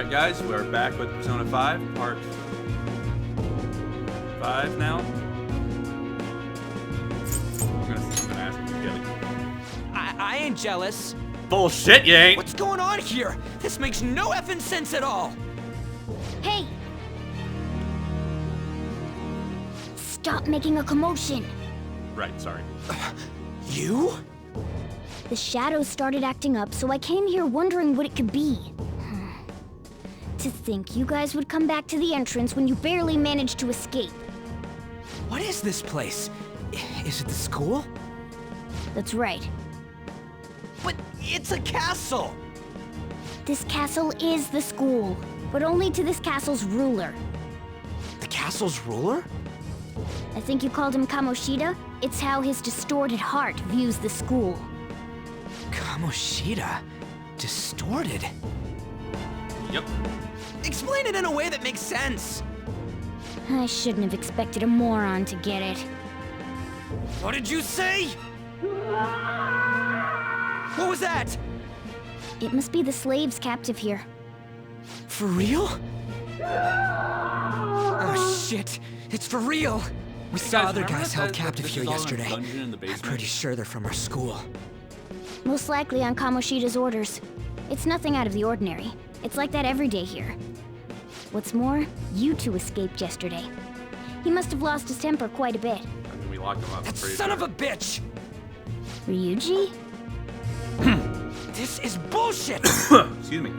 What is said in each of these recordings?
Alright guys, we're back with Persona 5, part 5 now. I'm gonna ask if you're getting. I ain't jealous. Bullshit, you ain't! What's going on here? This makes no effing sense at all. Hey! Stop making a commotion. Right, sorry. You? The shadows started acting up, so I came here wondering what it could be. To think you guys would come back to the entrance when you barely managed to escape. What is this place? Is it the school? That's right. But it's a castle! This castle is the school, but only to this castle's ruler. The castle's ruler? I think you called him Kamoshida? It's how his distorted heart views the school. Kamoshida? Distorted? Yep. Explain it in a way that makes sense. I shouldn't have expected a moron to get it. What did you say? What was that? It must be the slaves captive here. For real? Oh shit, it's for real. We saw other guys held captive here yesterday. I'm pretty sure they're from our school. Most likely on Kamoshida's orders. It's nothing out of the ordinary. It's like that every day here. What's more, you two escaped yesterday. He must have lost his temper quite a bit. I mean, we locked him up. That son of a bitch! Ryuji? This is bullshit! Excuse me.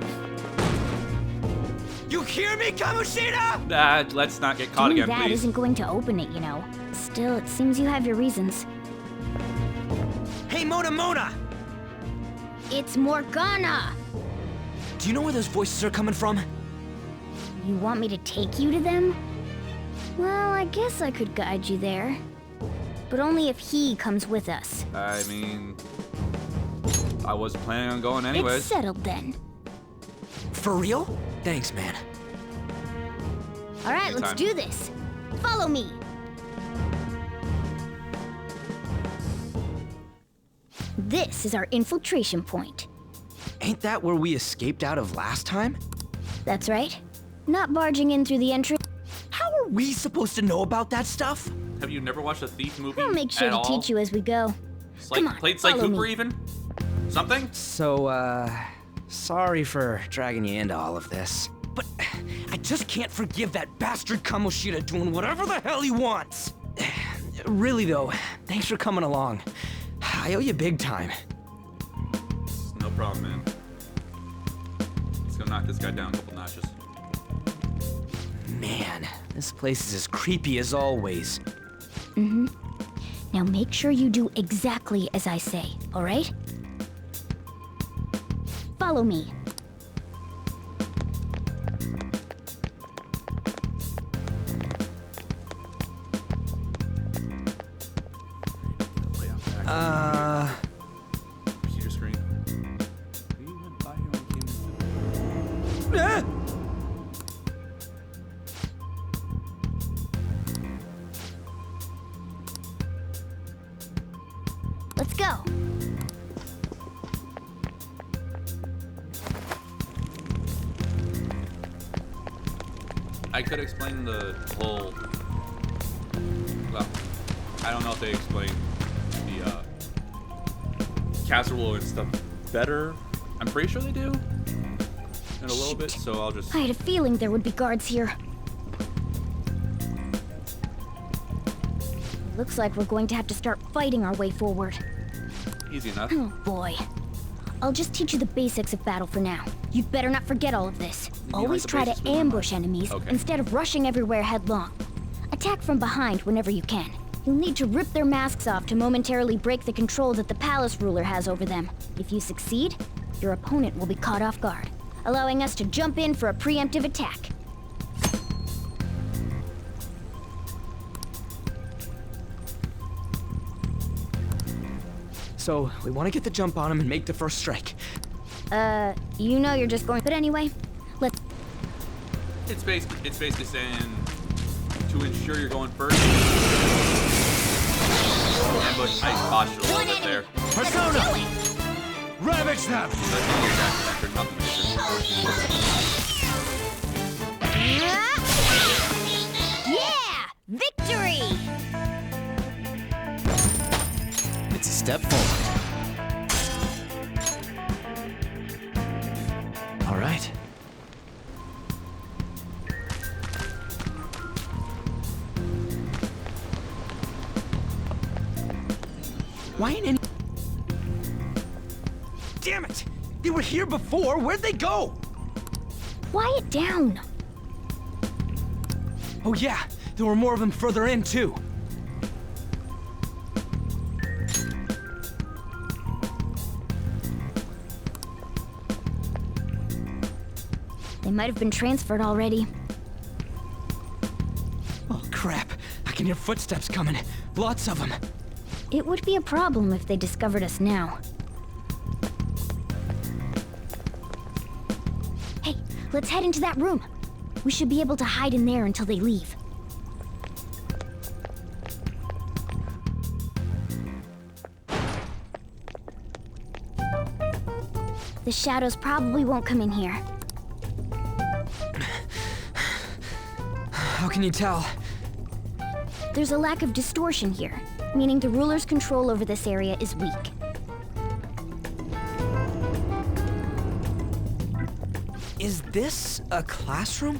You hear me, Kamoshida? Let's not get caught Doing again, that please. isn't going to open it, you know. Still, it seems you have your reasons. Hey, Mona! It's Morgana! Do you know where those voices are coming from? You want me to take you to them? Well, I guess I could guide you there. But only if he comes with us. I mean, I wasn't planning on going anyways. It's settled then. For real? Thanks, man. Alright, let's Anytime. do this. Follow me. This is our infiltration point. Ain't that where we escaped out of last time? That's right. Not barging in through the entrance. How are we supposed to know about that stuff? Have you never watched a Thief movie I'll make sure at to all? teach you as we go. Come on, Played Slate follow Cooper me. even? Something? So, sorry for dragging you into all of this. But I just can't forgive that bastard Kamoshida doing whatever the hell he wants. Really though, thanks for coming along. I owe you big time. No problem, man. Let's go knock this guy down a couple notches. Man, this place is as creepy as always. Now make sure you do exactly as I say, alright? Follow me. Computer screen. We went by here when we came in. Let's go. I could explain the whole. Well, I don't know if they explain the casserole and stuff better. I'm pretty sure they do. In a little bit, so I'll just. I had a feeling there would be guards here. Looks like we're going to have to start fighting our way forward. Easy enough. Oh boy. I'll just teach you the basics of battle for now. You'd better not forget all of this. like Always the try basics to with my ambush mind. enemies Okay. instead of rushing everywhere headlong. Attack from behind whenever you can. You'll need to rip their masks off to momentarily break the control that the palace ruler has over them. If you succeed, your opponent will be caught off guard, allowing us to jump in for a preemptive attack. So, we want to get the jump on him and make the first strike. You know you're just going. But anyway, let's. It's basically saying to ensure you're going first. Ambush ice posture a little bit there. Persona! Ravage them! That's the exact factor, nothing major. Why ain't any... Damn it! They were here before. Where'd they go? Quiet down. Oh yeah, there were more of them further in too. They might have been transferred already. Oh crap, I can hear footsteps coming. Lots of them. It would be a problem if they discovered us now. Hey, let's head into that room. We should be able to hide in there until they leave. The shadows probably won't come in here. How can you tell? There's a lack of distortion here, meaning the ruler's control over this area is weak. Is this a classroom?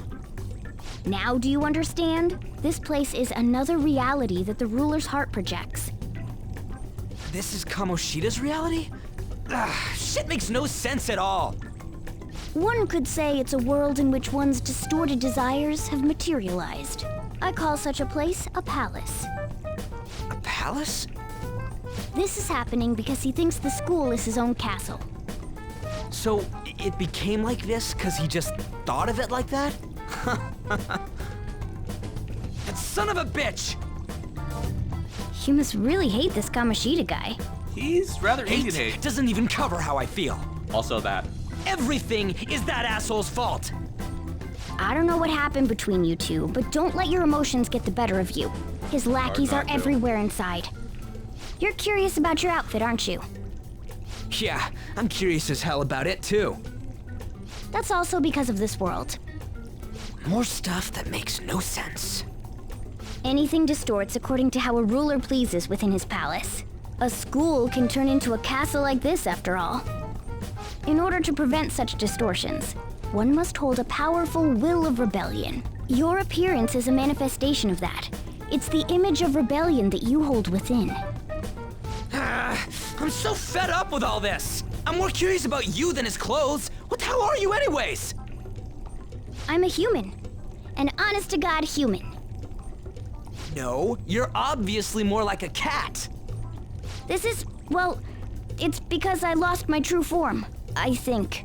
Now do you understand? This place is another reality that the ruler's heart projects. This is Kamoshida's reality? Shit makes no sense at all. One could say it's a world in which one's distorted desires have materialized. I call such a place a palace. A palace? This is happening because he thinks the school is his own castle. So it became like this because he just thought of it like that? That son of a bitch! You must really hate this Kamoshida guy. He's rather easy to hate. Doesn't even cover how I feel. Also that. Everything is that asshole's fault. I don't know what happened between you two, but don't let your emotions get the better of you. His lackeys are not to. everywhere inside. You're curious about your outfit, aren't you? Yeah, I'm curious as hell about it too. That's also because of this world. More stuff that makes no sense. Anything distorts according to how a ruler pleases within his palace. A school can turn into a castle like this, after all. In order to prevent such distortions, one must hold a powerful will of rebellion. Your appearance is a manifestation of that. It's the image of rebellion that you hold within. I'm so fed up with all this. I'm more curious about you than his clothes. What the hell are you anyways? I'm a human. An honest-to-God human. No, you're obviously more like a cat. This is, well, it's because I lost my true form, I think.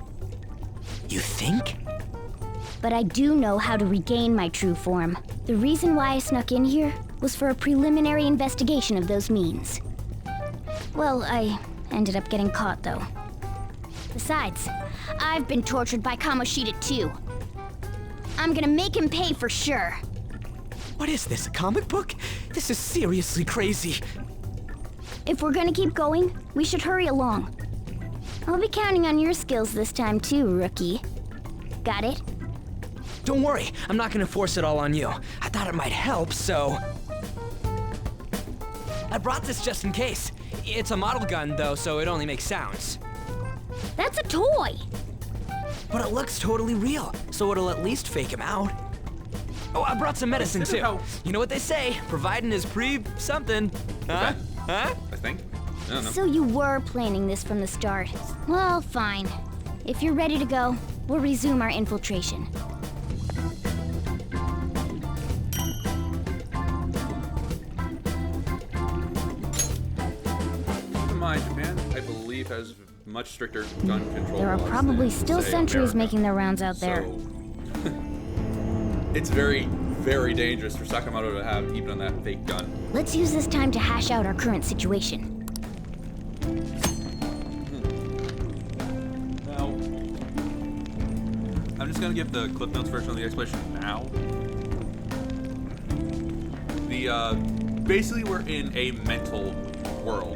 You think? But I do know how to regain my true form. The reason why I snuck in here was for a preliminary investigation of those means. Well, I ended up getting caught, though. Besides, I've been tortured by Kamoshida, too. I'm gonna make him pay for sure. What is this, a comic book? This is seriously crazy. If we're gonna keep going, we should hurry along. I'll be counting on your skills this time, too, rookie. Got it? Don't worry, I'm not gonna force it all on you. I thought it might help, so... I brought this just in case. It's a model gun, though, so it only makes sounds. That's a toy! But it looks totally real, so it'll at least fake him out. Oh, I brought some medicine, too. You know what they say, providing is something. Huh? Huh? I think. I don't know. So you were planning this from the start. Well, fine. If you're ready to go, we'll resume our infiltration. Keep in mind, Japan, I believe, has much stricter gun control There are laws probably than, still say, sentries America. making their rounds out there. So, it's very, very dangerous for Sakamoto to have even on that fake gun. Let's use this time to hash out our current situation. Now, I'm just gonna give the Cliff Notes version of the explanation now. Basically we're in a mental world.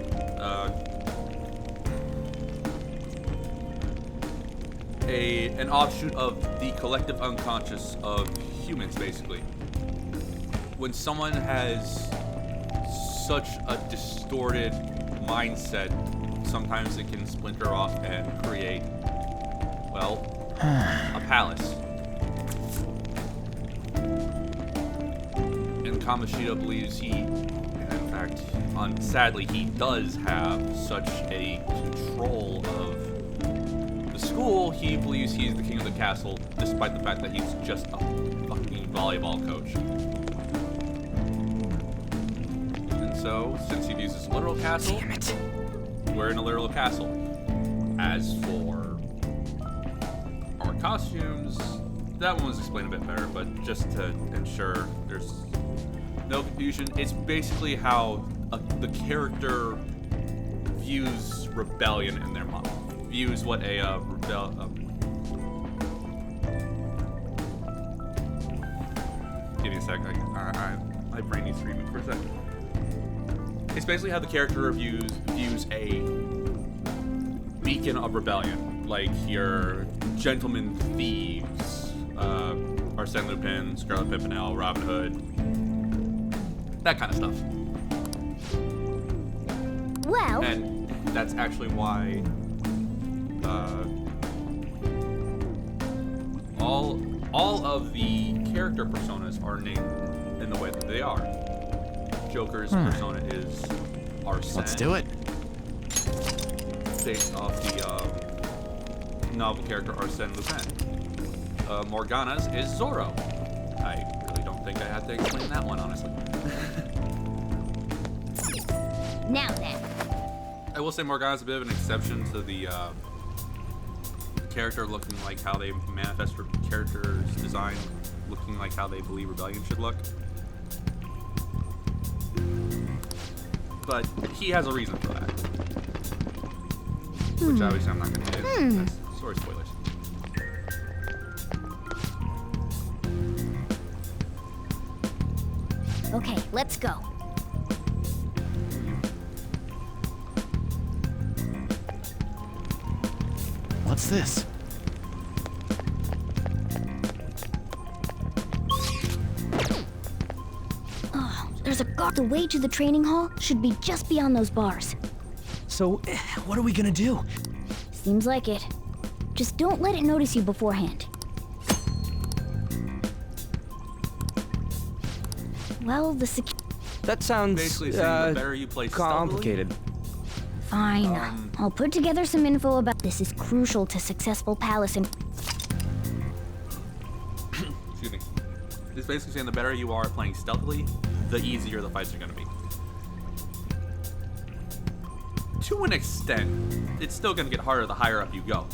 An offshoot of the collective unconscious of humans, basically. When someone has such a distorted mindset, sometimes it can splinter off and create, well, a palace. And Kamoshida believes he, and fact, sadly, he does have such a control of the school, he believes he's the king of the castle, despite the fact that he's just a fucking volleyball coach. And so, since he views this literal castle, Damn it. we're in a literal castle. As for our costumes, that one was explained a bit better, but just to ensure there's no confusion, it's basically how the character views rebellion in their mind. Views what a give me a sec. My brain needs to reboot for a sec. It's basically how the character views a beacon of rebellion, like your gentleman thieves, Arsène Lupin, Scarlet Pimpernel, Robin Hood, that kind of stuff. Well, And that's actually why all of the character personas are named in the way that they are. Joker's persona is Arsène. Let's do it. Based off the novel character Arsène Lupin. Morgana's is Zorro. I really don't think I have to explain that one, honestly. now then. I will say Morgana's a bit of an exception to the character looking like how they manifest her character's design, looking like how they believe rebellion should look. But he has a reason for that. Which obviously I'm not going to do. That's story spoilers. Okay, let's go. What's this? Oh, there's a guard. The way to the training hall should be just beyond those bars. So, what are we gonna do? Seems like it. Just don't let it notice you beforehand. Well, the That sounds, Basically saying the better you play stealthily, complicated. Fine. I'll put together some info about this. Is crucial to successful palace and excuse me. It's basically saying the better you are at playing stealthily, the easier the fights are going to be. To an extent, it's still going to get harder the higher up you go.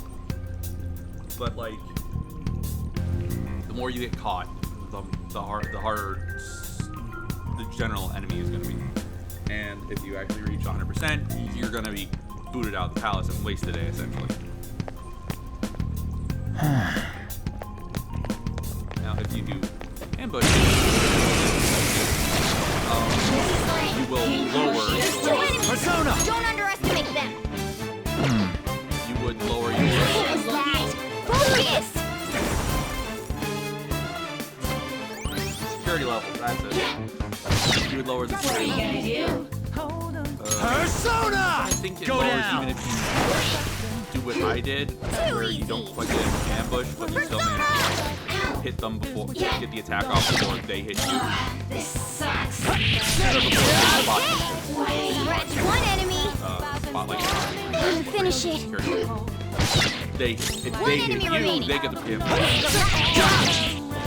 But like, the more you get caught, the harder the general enemy is going to be. And if you actually reach 100%, you're going to be booted out of the palace and waste the day, essentially. Now, if you do ambush, you will lower your... Persona! Don't underestimate them! You would lower your... What was that? Focus! security level, that's it. You would lower the security level. Persona! I think it lowers even if you do what I did, where you don't quite get an ambush, but you still manage to hit them before, get the attack off before they hit you. This sucks. Or before they spot you. Scratch one enemy. Spotlight. Finish it. Security level. If they hit enemy you, remaining. they get the preemptive.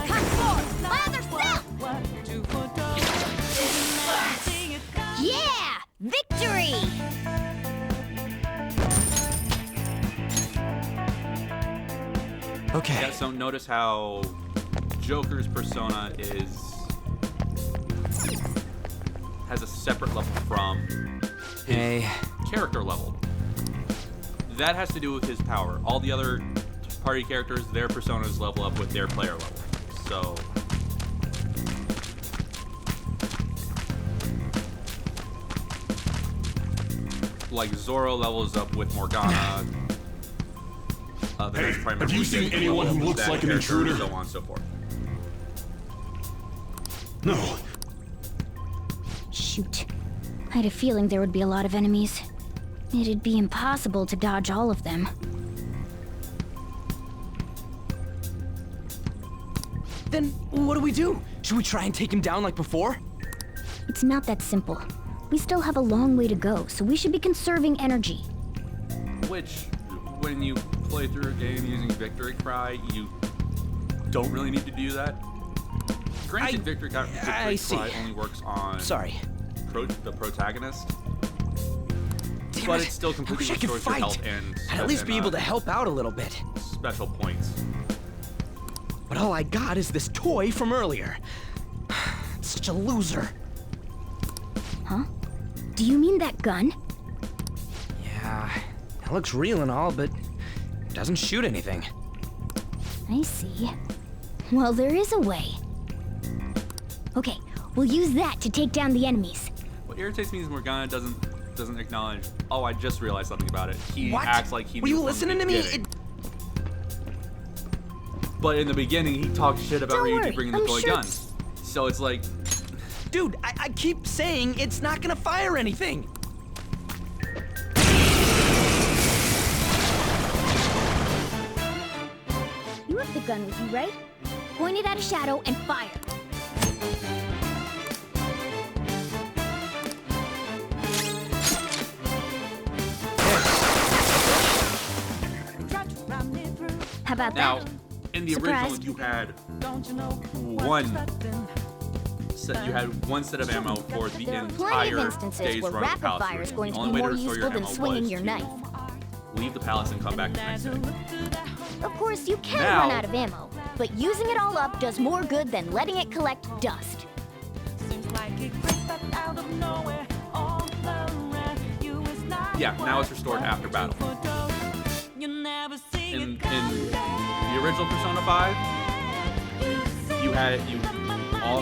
Cut forward. My other self. Yeah! Victory! Okay. Yeah, so notice how Joker's persona has a separate level from his character level. That has to do with his power. All the other party characters, their personas level up with their player level. So like Zorro levels up with Morgana. Hey, have you seen anyone who looks like an intruder? So on and so forth. No. Shoot. I had a feeling there would be a lot of enemies. It'd be impossible to dodge all of them. Then what do we do? Should we try and take him down like before? It's not that simple. We still have a long way to go, so we should be conserving energy. Which, when you play through a game using Victory Cry, you don't really need to do that. Granted, Victory Cry only works on Sorry. the protagonist, Damn but it. it still I completely wish I could restores your fight. health and I'd at least be able to help out a little bit. special points. But all I got is this toy from earlier. Such a loser. Huh? Do you mean that gun? Yeah, it looks real and all, but it doesn't shoot anything. I see. Well, there is a way. Okay, we'll use that to take down the enemies. What irritates me is Morgana doesn't acknowledge. Oh, I just realized something about it. He What? acts like he Were knew you from the listening to me? beginning. But in the beginning, he talked shit about Don't Ryuji worry, bringing the I'm toy sure- gun. So it's like, Dude, I keep saying it's not gonna fire anything. You have the gun with you, right? Point it at a shadow and fire. How about now, that? in the Surprise. original, you had one set of ammo for the There are plenty entire of instances day's where run of the rapid palace. fire is going The to be only way more restore your useful than ammo swinging was your to knife. leave the palace and come back the next day. Of course, you can Now- run out of ammo, but using it all up does more good than letting it collect dust. Yeah, now it's restored after battle. In the original Persona 5, you had I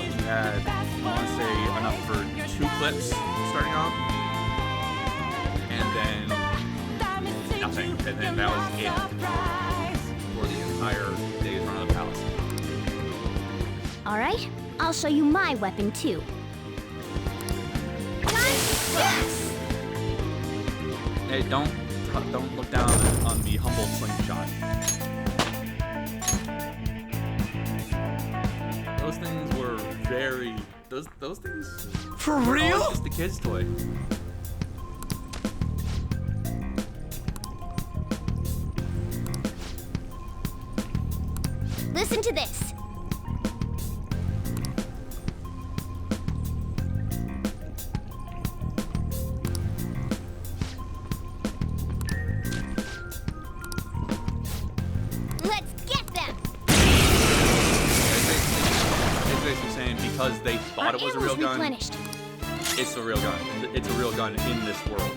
want to say enough for 2 clips starting off, and then nothing, and then that was it for the entire day's run of the palace. All right, I'll show you my weapon too. Yes! Hey, don't look down on the humble slingshot. Those things were very those things. For were real? always just a kid's toy. Listen to this. Let's get them! It's basically saying because they thought it was a real gun, replenished. it's a real gun. It's a real gun in this world.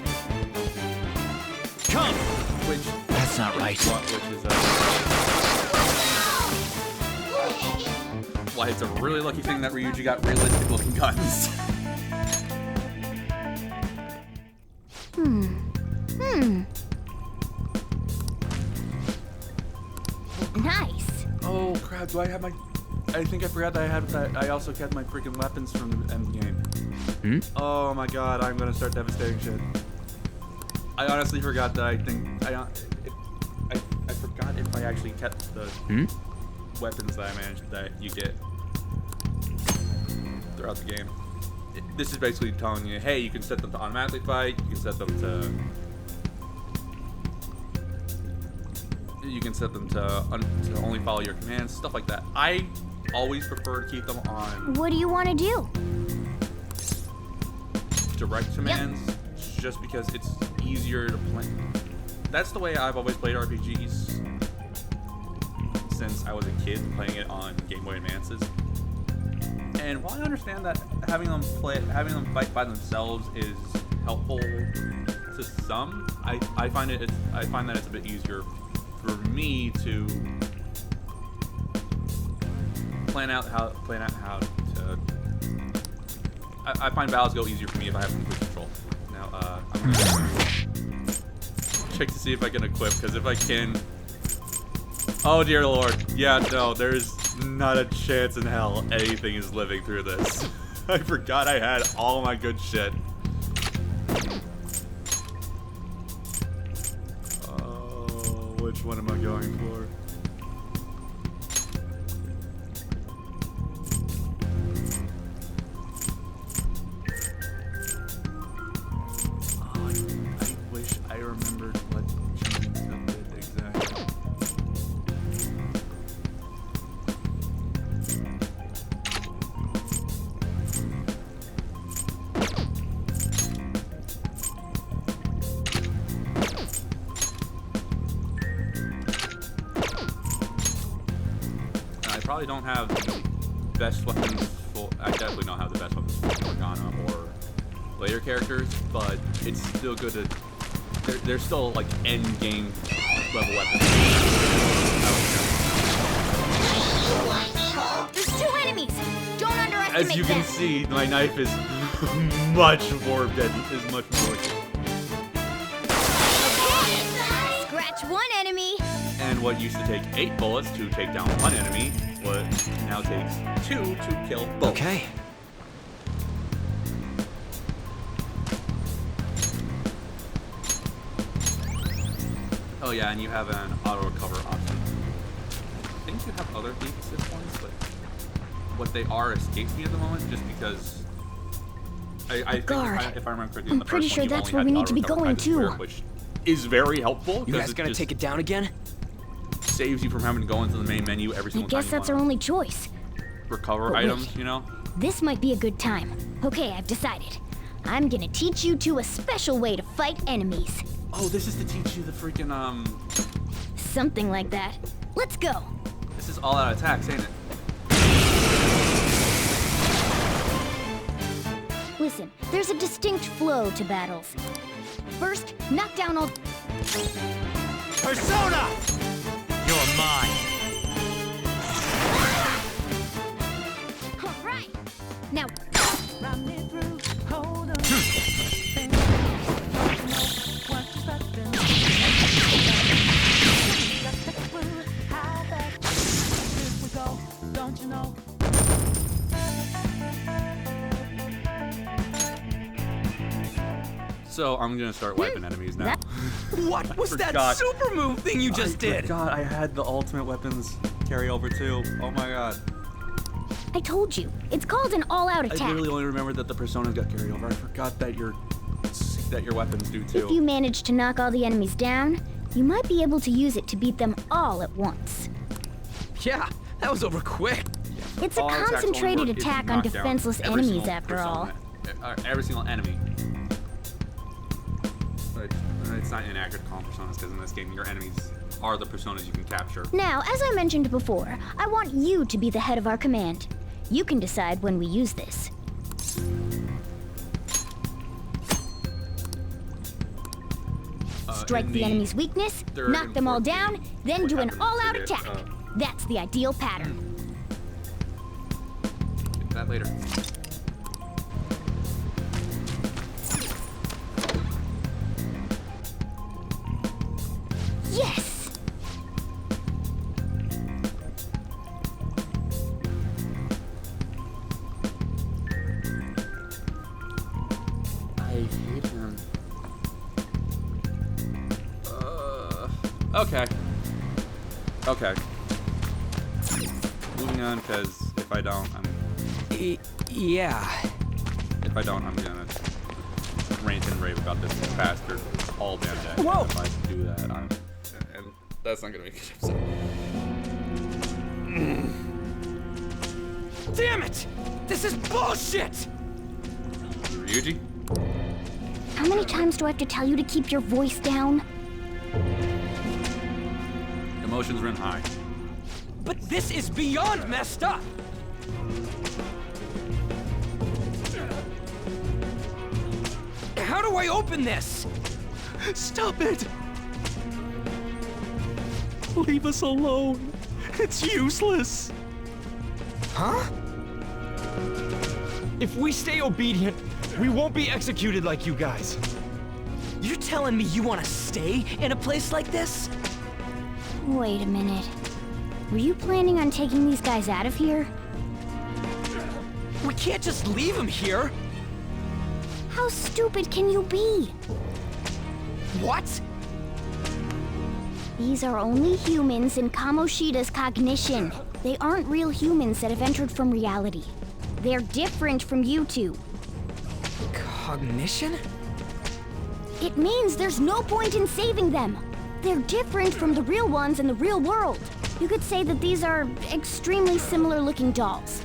Come! Which That's not right. which is why it's a really lucky thing that Ryuji got realistic looking guns. Nice. Oh crap! Do I have my? I think I forgot that I had that. I also kept my freaking weapons from the end game. Oh my god! I'm gonna start devastating shit. I honestly forgot that. I forgot if I actually kept the weapons that I managed that you get throughout the game. This is basically telling you, hey, you can set them to automatically fight. You can set them to. You can set them to only follow your commands, stuff like that. I always prefer to keep them on What do you want to do? direct commands, just because it's easier to play. That's the way I've always played RPGs since I was a kid, playing it on Game Boy Advances. And while I understand that having them fight by themselves is helpful to some, I find that it's a bit easier for me to plan out how to. I find battles go easier for me if I have complete control. Now, I'm gonna check to see if I can equip, because if I can. Oh dear lord. Yeah, no, there's not a chance in hell anything is living through this. I forgot I had all my good shit. Oh, which one am I going for? probably don't have the best weapons for... I definitely don't have the best weapons for Morgana or later characters, but it's still good to... They're still, like, end game level weapons. There's 2 enemies! Don't underestimate them! As you can see, my knife is much more deadly, is much more... Scratch 1 enemy! And what used to take 8 bullets to take down 1 enemy, what now takes 2 to kill both. Okay. Oh yeah, and you have an auto recover option. I think you have other weaknesses points, but what they are escapes me at the moment, just because I guard. think if I remember correctly, I'm the pretty first sure one, you that's only where had we the need to be auto-recover going, type of square, too. which is very helpful. You guys gonna take it down again? Saves you from having to go into the main menu every I single time guess you that's our wanna only choice. recover But wait. items, you know? This might be a good time. Okay, I've decided. I'm gonna teach you 2 a special way to fight enemies. Oh, this is to teach you the freaking, Something like that. Let's go! this is all out attacks, ain't it? Listen, there's a distinct flow to battles. First, knock down all... Persona! You're mine. Alright! Now, So I'm gonna start wiping enemies now. What was that forgot. super move thing you just did? God, I had the ultimate weapons carry over too. Oh my god. I told you, it's called an all-out I attack. literally only remembered that the personas got carried over. I forgot that your weapons do too. If you manage to knock all the enemies down, you might be able to use it to beat them all at once. Yeah, that was over quick. It's a All attacks only concentrated work if you attack on knock down defenseless every enemies, single after all. persona. Every single enemy. But it's not inaccurate to call them personas because in this game your enemies are the personas you can capture. Now, as I mentioned before, I want you to be the head of our command. You can decide when we use this. Strike the enemy's weakness, third knock and them all fourth down, game, then what do an happens all-out is attack. That's the ideal pattern. Get that later. Yes! I hate him. Okay. Okay. Moving on, because if I don't, Yeah. if I don't, I'm gonna rant and rave about this bastard all damn day. Whoa! If I do that, and that's not gonna make it episode. Damn it! This is bullshit! Ryuji? How many times do I have to tell you to keep your voice down? Emotions run high. But this is beyond messed up! How do I open this? Stop it! Leave us alone. It's useless. Huh? If we stay obedient, we won't be executed like you guys. You're telling me you want to stay in a place like this? Wait a minute. Were you planning on taking these guys out of here? We can't just leave him here. How stupid can you be? What? These are only humans in Kamoshida's cognition. They aren't real humans that have entered from reality. They're different from you two. Cognition? It means there's no point in saving them. They're different from the real ones in the real world. You could say that these are extremely similar looking dolls.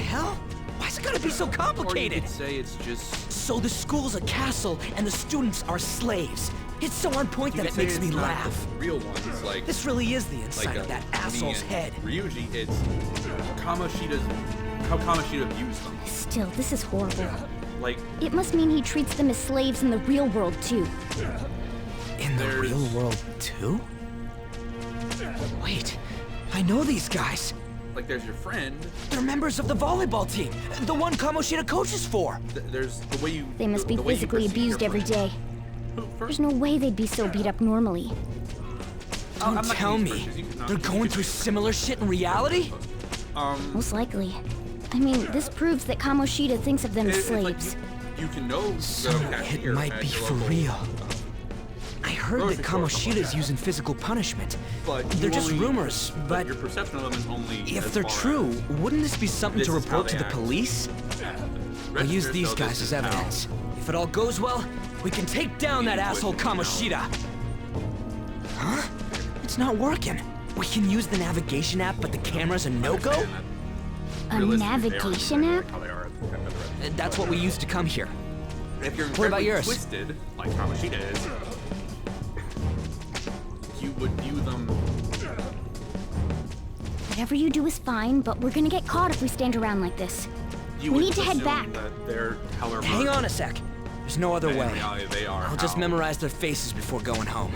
Hell? Why's it gotta be so Or you complicated? could say it's just... So the school's a castle and the students are slaves. It's so on point that it makes me laugh. Real ones, like This really is the inside of that asshole's me head. and Ryuji, it's how Kamoshida views them. Still, this is horrible. Like, It must mean he treats them as slaves in the real world, too. In the There's- real world, too? Wait, I know these guys. like there's your friend. They're members of the volleyball team, the one Kamoshida coaches for. There's the way you. They must be the way you physically perceive abused your every friend. day. Who, There's first, no way they'd be so beat up normally. I'm Don't not tell gonna me use first, 'cause you cannot- they're you going can- through similar shit in reality? Most likely. I mean, this proves that Kamoshida thinks of them as it's like slaves. you can know So the it cashier might at be your for local, real. I heard grocery that store or something like Kamoshida's that. using physical punishment. But They're you just only- rumors, but your perception of them is only. if as they're far true, as wouldn't this be something this to is how report to they the act. police? I'll use Register, these so guys this as is how- evidence. If it all goes well, we can take down that Intuition, asshole you know. Kamoshida. Huh? It's not working. We can use the navigation app, but the camera's a no-go? Understand that A realistically, they are navigation exactly app? how they are at the That's what we used to come here. If you're What about incredibly yours? twisted, like Kamoshida is, you would view them. Whatever you do is fine, but we're gonna get caught if we stand around like this. You We would need to head assume back. That they're, however, Hang on a sec. There's no other in way. reality they are. I'll just how memorize their faces before going home.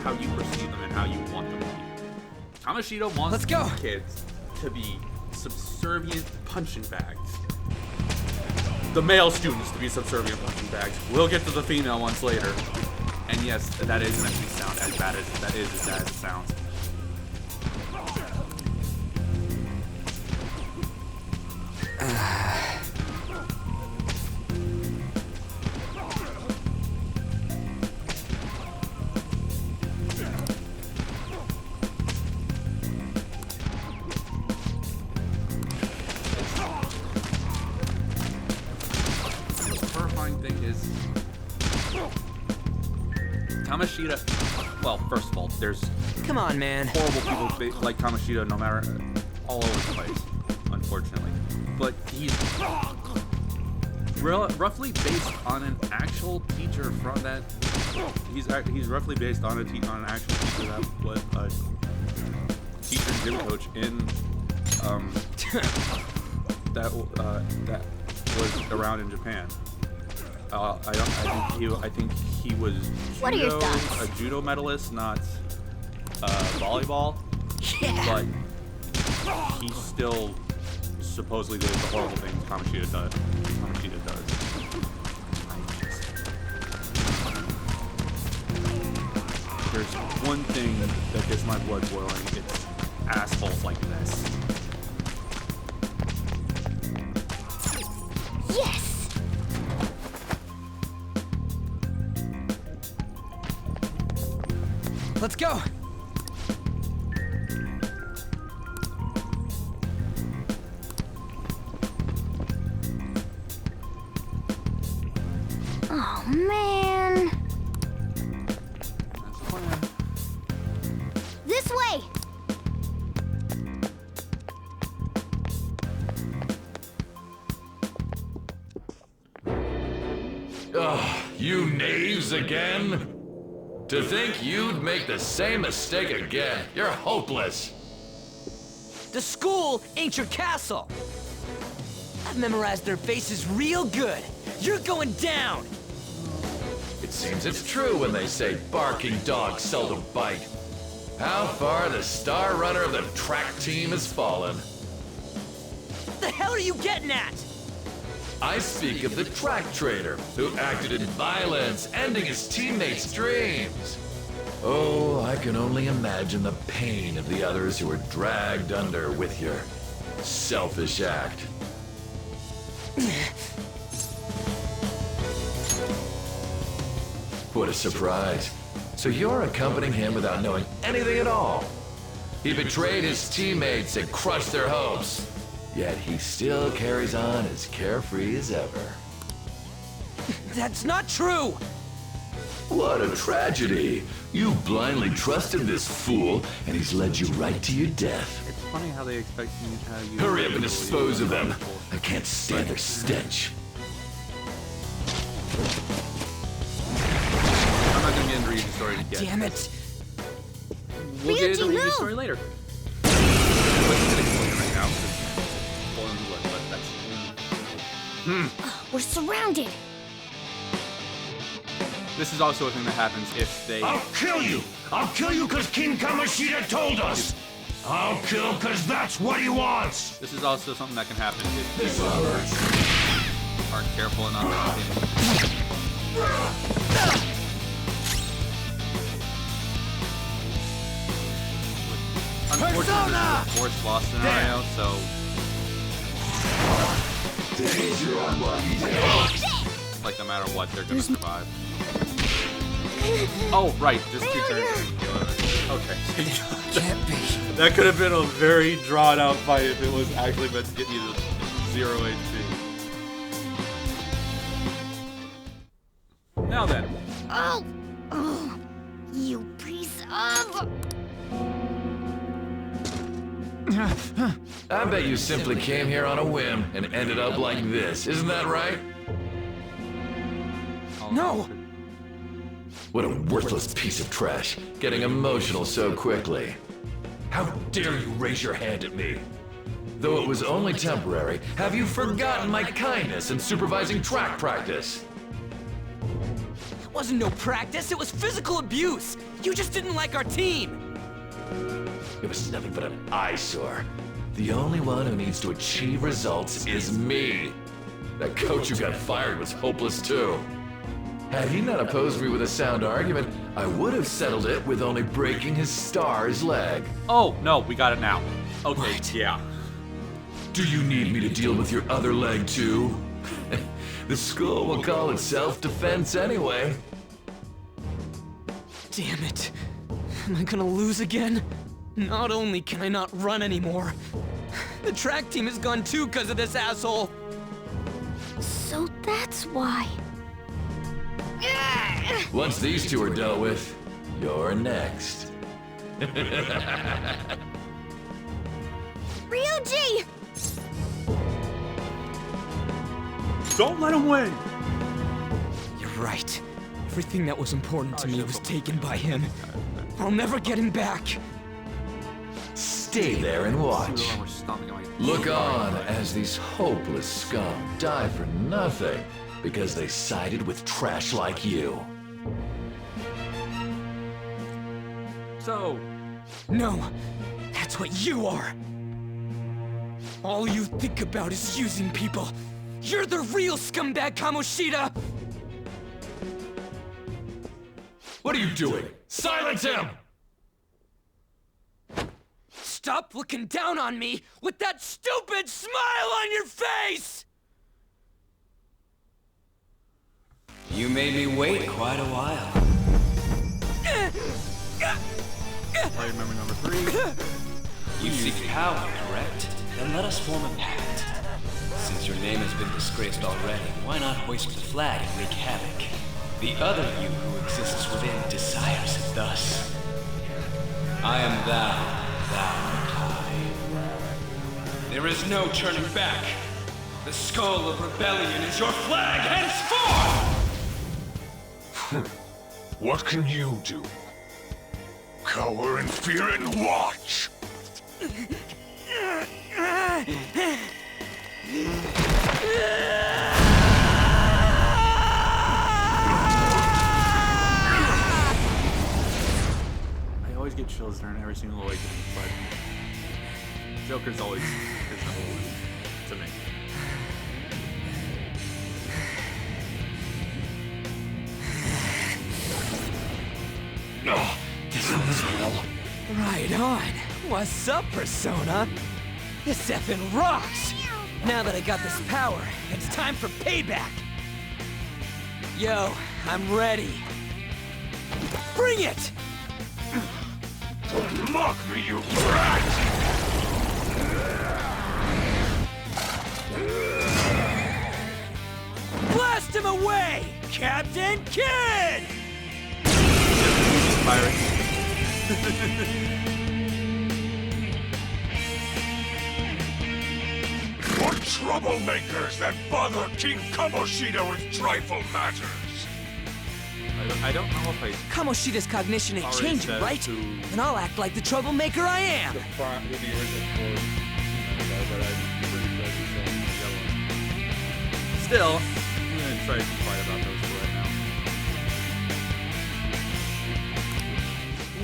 how you perceive them and how you want them to be. Kamoshida wants Let's go. these kids to be subservient punching bags. The male students to be subservient punching bags. We'll get to the female ones later. And yes, that is actually sound as bad as it sounds. The horrifying thing is Kamoshida. Well, first of all, there's Come on, man. horrible people like Kamoshida no matter all over the place, unfortunately. But he's roughly based on an actual teacher from that. He's roughly based on an actual teacher that was a teacher and gym coach in that was around in Japan. I think he was What are your thoughts? a judo medalist, not volleyball, Yeah. but he still supposedly did the horrible things Kamoshida does. There's one thing that gets my blood boiling. It's assholes like this. Yes! Let's go. Oh, man. That's the plan. This way! You knaves again? To think you'd make the same mistake again. You're hopeless. The school ain't your castle. I've memorized their faces real good. You're going down. It seems it's true when they say barking dogs seldom bite. How far the star runner of the track team has fallen. What the hell are you getting at? I speak of the track trader who acted in violence, ending his teammates' dreams. Oh, I can only imagine the pain of the others who were dragged under with your selfish act. What a surprise. So you're accompanying him without knowing anything at all. He betrayed his teammates and crushed their hopes. Yet he still carries on as carefree as ever. That's not true. What a tragedy. You blindly trusted this fool, and he's led you right to your death. It's funny how they expect you to have you. Hurry up and dispose of them. I can't stand their stench. I'm not gonna Ryuji's story to get. Damn it! We'll get into Ryuji, Ryuji's no! story later. But he's gonna explain it right now. We're surrounded. This is also a thing that happens if they... I'll kill you! I'll kill you because King Kamoshida told us! I'll kill because that's what he wants! This is also something that can happen if you aren't careful enough. Unfortunately, this is a forced loss scenario, so... Like, no matter what, they're gonna survive. Oh, right, just 2 turns. Okay. That could have been a very drawn out fight if it was actually meant to get you to 0 HP. Now then. Oh, you piece of... I bet you simply came here on a whim and ended up like this. Isn't that right? No! What a worthless piece of trash, getting emotional so quickly. How dare you raise your hand at me? Though it was only temporary, have you forgotten my kindness in supervising track practice? It wasn't no practice, it was physical abuse! You just didn't like our team! It was nothing but an eyesore. The only one who needs to achieve results is me. That coach who got fired was hopeless too. Had he not opposed me with a sound argument, I would have settled it with only breaking his star's leg. Oh, no, we got it now. Okay, yeah. Do you need me to deal with your other leg too? The school will call it self-defense anyway. Damn it. Am I gonna lose again? Not only can I not run anymore, the track team is gone too because of this asshole. So that's why. Once these two are dealt with, you're next. Ryuji! Don't let him win! You're right. Everything that was important to me was taken by him. I'll never get him back. Stay there and watch. We're stomping on my... Look on as these hopeless scum die for nothing because they sided with trash like you. So... No, that's what you are. All you think about is using people. You're the real scumbag, Kamoshida! What are you doing? Silence him! Stop looking down on me with that stupid smile on your face! You made me wait quite a while. I remember number 3. You seek power, correct? Then let us form a pact. Since your name has been disgraced already, why not hoist the flag and wreak havoc? The other you who exists within desires it thus. I am thou, thou art I. There is no turning back. The skull of rebellion is your flag henceforth! What can you do? Cower in fear and watch! I always get chills during every single awakening, but Joker's always his number 1 to me. Oh, this ends well. Right on. What's up, Persona? This effing rocks! Now that I got this power, it's time for payback! Yo, I'm ready. Bring it! Don't mock me, you brat! Blast him away, Captain Kid! What troublemakers that bother King Kamoshida with trifle matters? I I don't know if I Kamoshida's cognition ain't already changing, said right? who And I'll act like the troublemaker I am. who the original four but I'm pretty sure he's saying the other one. Still, I'm gonna try to be quiet about those two right now.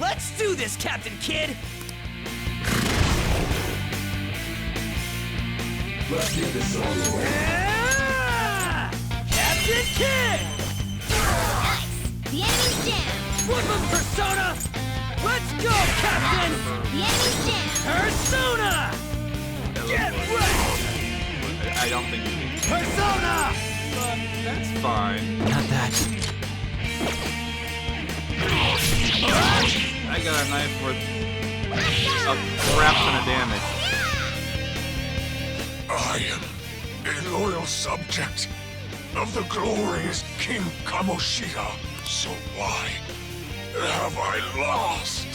Let's do this, Captain Kidd! Let's get this over with. Captain Kidd! Nice! The enemy's down! Woodland Persona! Let's go, Captain! The enemy's down! Persona! Get ready! I don't think you need to. Persona! That's fine. Not that. I got a knife worth a crap ton of damage. I am a loyal subject of the glorious King Kamoshida. So why have I lost?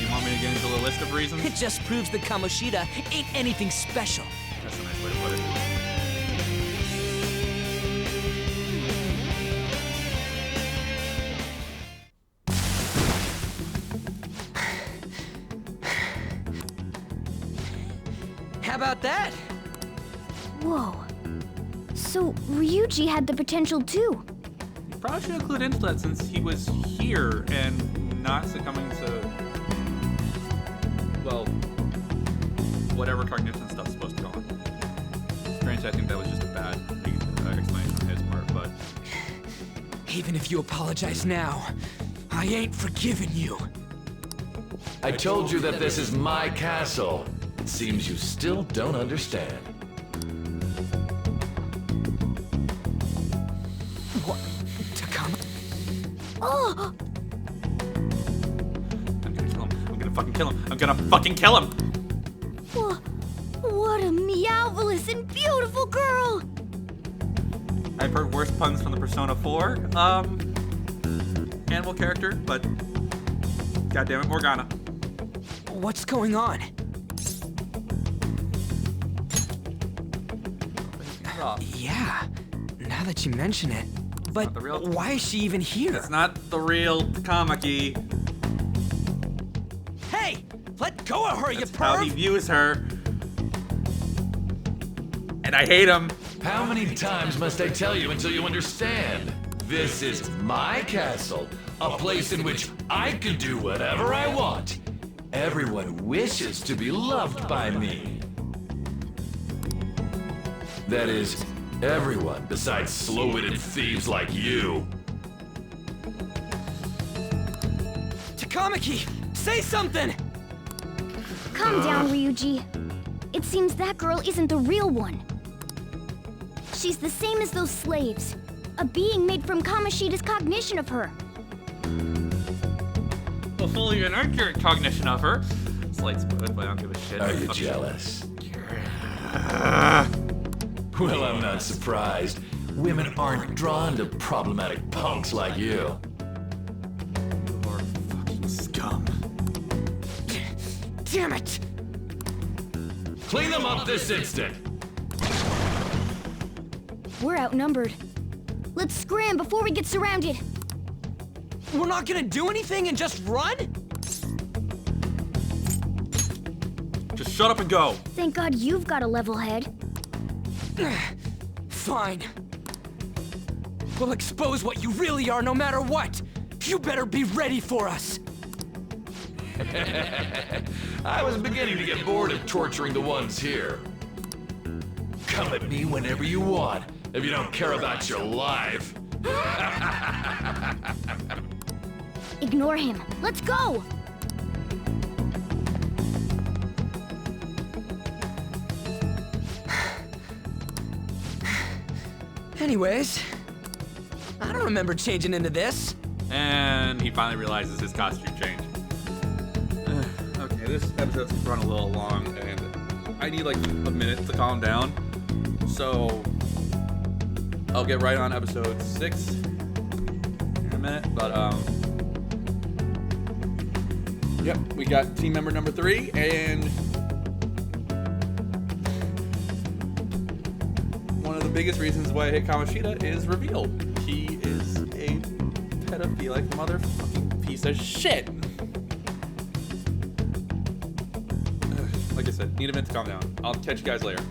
You want me to get into the list of reasons? It just proves that Kamoshida ain't anything special. That's a nice way to put it. How about that? Whoa. So, Ryuji had the potential too. Probably should have clued into that since he was here and not succumbing to, well, whatever cognition stuff's supposed to go on. Strange, I think that was just a bad explanation on his part, but Even if you apologize now, I ain't forgiving you. I told you that this is my castle. It seems you still don't understand. What? Takama? Oh! I'm gonna kill him. I'm gonna fucking kill him. I'm gonna fucking kill him! What a meowvelous and beautiful girl! I've heard worse puns from the Persona 4 animal character, but goddammit, Morgana. What's going on? Yeah, now that you mention it. But not the real- why is she even here? It's not the real Takamaki. Hey! Let go of her, That's you how he perv! views her. And I hate him. How many times must I tell you until you understand? This is my castle, a place in which I can do whatever I want. Everyone wishes to be loved by me. That is, everyone besides slow-witted thieves like you. Takamaki, say something! Calm down, Ryuji. It seems that girl isn't the real one. She's the same as those slaves. A being made from Kamoshida's cognition of her. A fully inaccurate cognition of her. Slight spoon, but I don't give a shit. Are you Fuck jealous? Well, I'm not surprised. Women aren't drawn to problematic punks like you. Or fucking scum. Damn it! Clean them up this instant! We're outnumbered. Let's scram before we get surrounded. We're not gonna do anything and just run? Just shut up and go. Thank God you've got a level head. Fine. We'll expose what you really are no matter what. You better be ready for us. I was beginning to get bored of torturing the ones here. Come at me whenever you want, if you don't care about your life. Ignore him. Let's go! Anyways, I don't remember changing into this. And he finally realizes his costume changed. Okay, this episode's run a little long, and I need like a minute to calm down. So I'll get right on episode 6 in a minute. But yep, we got team member number 3, and one of the biggest reasons why I hate Kamoshida is revealed. He is a pedophilic motherfucking piece of shit. Like I said, need a minute to calm down. I'll catch you guys later.